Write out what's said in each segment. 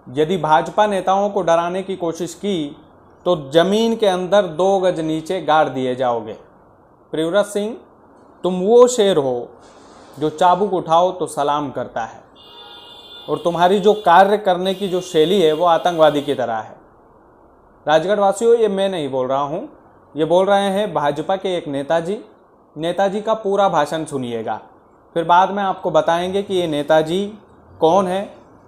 यदि भाजपा नेताओं को डराने की कोशिश की तो जमीन के अंदर 2 गज नीचे गाड़ दिए जाओगे। प्रियव्रत सिंह, तुम वो शेर हो जो चाबुक उठाओ तो सलाम करता है, और तुम्हारी जो कार्य करने की जो शैली है वो आतंकवादी की तरह है। राजगढ़ वासियों, ये मैं नहीं बोल रहा हूँ, ये बोल रहे हैं भाजपा के एक नेताजी का पूरा भाषण सुनिएगा, फिर बाद में आपको बताएंगे कि ये नेताजी कौन है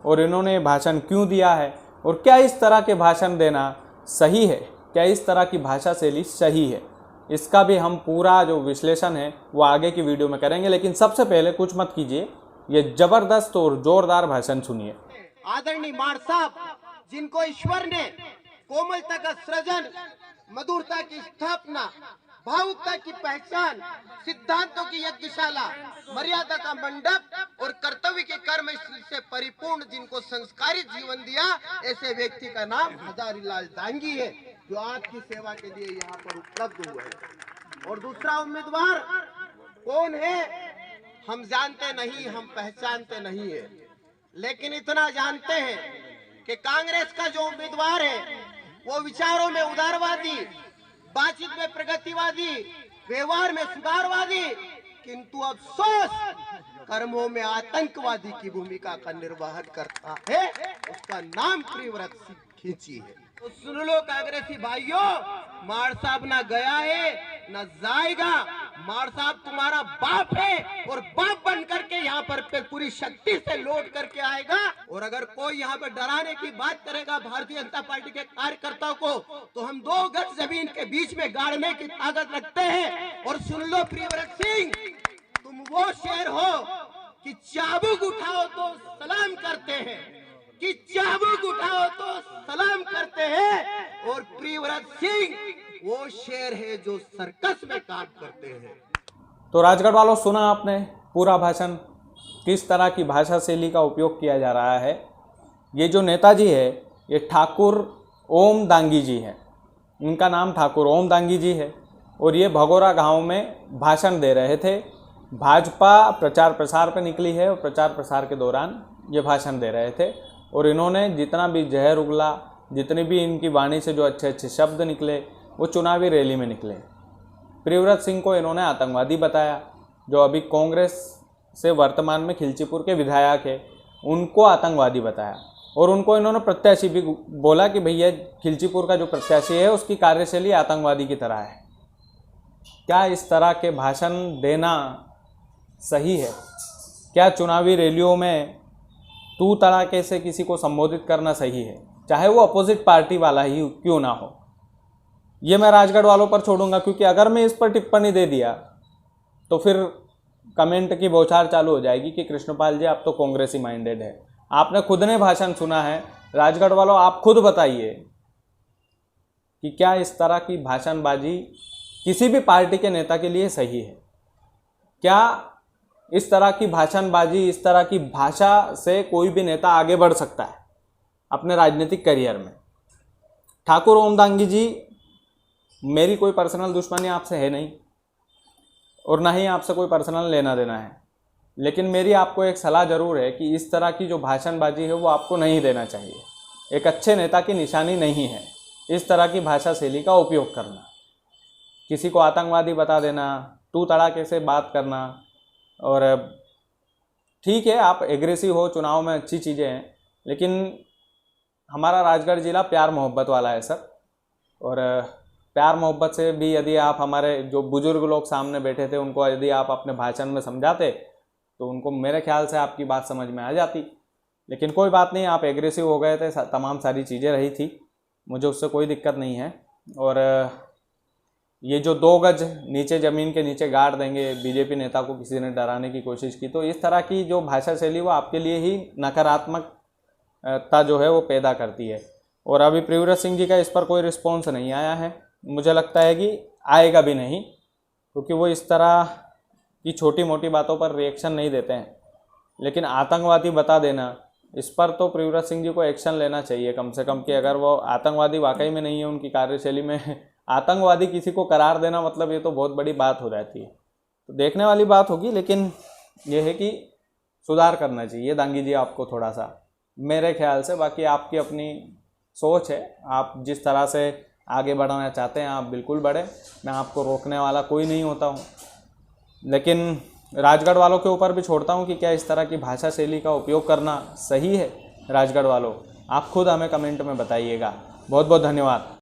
और इन्होंने भाषण क्यों दिया है, और क्या इस तरह के भाषण देना सही है, क्या इस तरह की भाषा शैली सही है। इसका भी हम पूरा जो विश्लेषण है वो आगे की वीडियो में करेंगे। लेकिन सबसे पहले कुछ मत कीजिए, ये जबरदस्त और जोरदार भाषण सुनिए। आदरणीय मार साहब, जिनको ईश्वर ने कोमलता का सृजन, मधुरता की स्थापना, भावुकता की पहचान, सिद्धांतों की यज्ञशाला, मर्यादा का मंडप और कर्तव्य के कर्म से परिपूर्ण जिनको संस्कारित जीवन दिया, ऐसे व्यक्ति का नाम हजारीलाल डांगी है, जो आपकी सेवा के लिए यहाँ पर उपलब्ध हुए हैं। और दूसरा उम्मीदवार कौन है हम जानते नहीं, हम पहचानते नहीं है, लेकिन इतना जानते हैं कि कांग्रेस का जो उम्मीदवार है वो विचारों में उदारवादी, बातचीत में प्रगतिवादी, व्यवहार में सुधारवादी, किंतु अफसोस कर्मों में आतंकवादी की भूमिका का निर्वाह करता है। उसका नाम प्रियव्रत सिंह खींची है। तो सुन लो कांग्रेसी भाइयों, मार साहब ना गया है ना जाएगा। मार साहब तुम्हारा बाप है और बाप बन करके यहाँ पर पूरी शक्ति से लौट करके आएगा। और अगर कोई यहाँ पर डराने की बात करेगा भारतीय जनता पार्टी के कार्यकर्ताओं को, तो हम 2 गज जमीन के बीच में गाड़ने की ताकत रखते हैं। और सुन लो प्रियव्रत सिंह, तुम वो शेर हो कि चाबुक उठाओ तो सलाम करते हैं, कि चाबुक उठाओ तो सलाम करते हैं। और प्रियव्रत सिंह वो शेर है जो सर्कस में काम करते हैं। तो राजगढ़ वालों, सुना आपने पूरा भाषण, किस तरह की भाषा शैली का उपयोग किया जा रहा है। ये जो नेताजी है ये ठाकुर ओम दांगी जी हैं, इनका नाम ठाकुर ओम दांगी जी है, और ये भगोरा गांव में भाषण दे रहे थे। भाजपा प्रचार प्रसार पर निकली है और प्रचार प्रसार के दौरान ये भाषण दे रहे थे, और इन्होंने जितना भी जहर उगला, जितनी भी इनकी वाणी से जो अच्छे अच्छे शब्द निकले वो चुनावी रैली में निकले। प्रियव्रत सिंह को इन्होंने आतंकवादी बताया, जो अभी कांग्रेस से वर्तमान में खिलचीपुर के विधायक है, उनको आतंकवादी बताया, और उनको इन्होंने प्रत्याशी भी बोला कि भैया खिलचीपुर का जो प्रत्याशी है उसकी कार्यशैली आतंकवादी की तरह है। क्या इस तरह के भाषण देना सही है? क्या चुनावी रैलियों में तू तड़ाके से किसी को संबोधित करना सही है, चाहे वो अपोजिट पार्टी वाला ही क्यों ना हो? ये मैं राजगढ़ वालों पर छोड़ूंगा, क्योंकि अगर मैं इस पर टिप्पणी दे दिया तो फिर कमेंट की बौछार चालू हो जाएगी कि कृष्णपाल जी आप तो कांग्रेसी माइंडेड है। आपने खुद ने भाषण सुना है, राजगढ़ वालों आप खुद बताइए कि क्या इस तरह की भाषणबाजी किसी भी पार्टी के नेता के लिए सही है? क्या इस तरह की भाषणबाजी, इस तरह की भाषा से कोई भी नेता आगे बढ़ सकता है अपने राजनीतिक करियर में? ठाकुर ओम दांगी जी, मेरी कोई पर्सनल दुश्मनी आपसे है नहीं, और ना ही आपसे कोई पर्सनल लेना देना है, लेकिन मेरी आपको एक सलाह ज़रूर है कि इस तरह की जो भाषणबाजी है वो आपको नहीं देना चाहिए। एक अच्छे नेता की निशानी नहीं है इस तरह की भाषा शैली का उपयोग करना, किसी को आतंकवादी बता देना, तू तड़ाके से बात करना। और ठीक है, आप एग्रेसिव हो चुनाव में, अच्छी चीज़ें हैं, लेकिन हमारा राजगढ़ ज़िला प्यार मोहब्बत वाला है सर, और प्यार मोहब्बत से भी यदि आप, हमारे जो बुजुर्ग लोग सामने बैठे थे उनको यदि आप अपने भाषण में समझाते तो उनको मेरे ख्याल से आपकी बात समझ में आ जाती। लेकिन कोई बात नहीं, आप एग्रेसिव हो गए थे, तमाम सारी चीज़ें रही थी, मुझे उससे कोई दिक्कत नहीं है। और ये जो 2 गज नीचे ज़मीन के नीचे गाड़ देंगे, बीजेपी नेता को किसी ने डराने की कोशिश की, तो इस तरह की जो भाषा शैली वो आपके लिए ही नकारात्मकता जो है वो पैदा करती है। और अभी प्रियव्रत सिंह जी का इस पर कोई रिस्पॉन्स नहीं आया है, मुझे लगता है कि आएगा भी नहीं, क्योंकि वो इस तरह की छोटी मोटी बातों पर रिएक्शन नहीं देते हैं। लेकिन आतंकवादी बता देना, इस पर तो प्रियव्रत सिंह जी को एक्शन लेना चाहिए कम से कम, कि अगर वो आतंकवादी वाकई में नहीं है, उनकी कार्यशैली में आतंकवादी किसी को करार देना मतलब ये तो बहुत बड़ी बात हो जाती है। तो देखने वाली बात होगी, लेकिन ये है कि सुधार करना चाहिए दांगी जी आपको थोड़ा सा, मेरे ख्याल से। बाकी आपकी अपनी सोच है, आप जिस तरह से आगे बढ़ना चाहते हैं आप बिल्कुल बढ़े, मैं आपको रोकने वाला कोई नहीं होता हूँ। लेकिन राजगढ़ वालों के ऊपर भी छोड़ता हूँ कि क्या इस तरह की भाषा शैली का उपयोग करना सही है। राजगढ़ वालों, आप खुद हमें कमेंट में बताइएगा। बहुत बहुत धन्यवाद।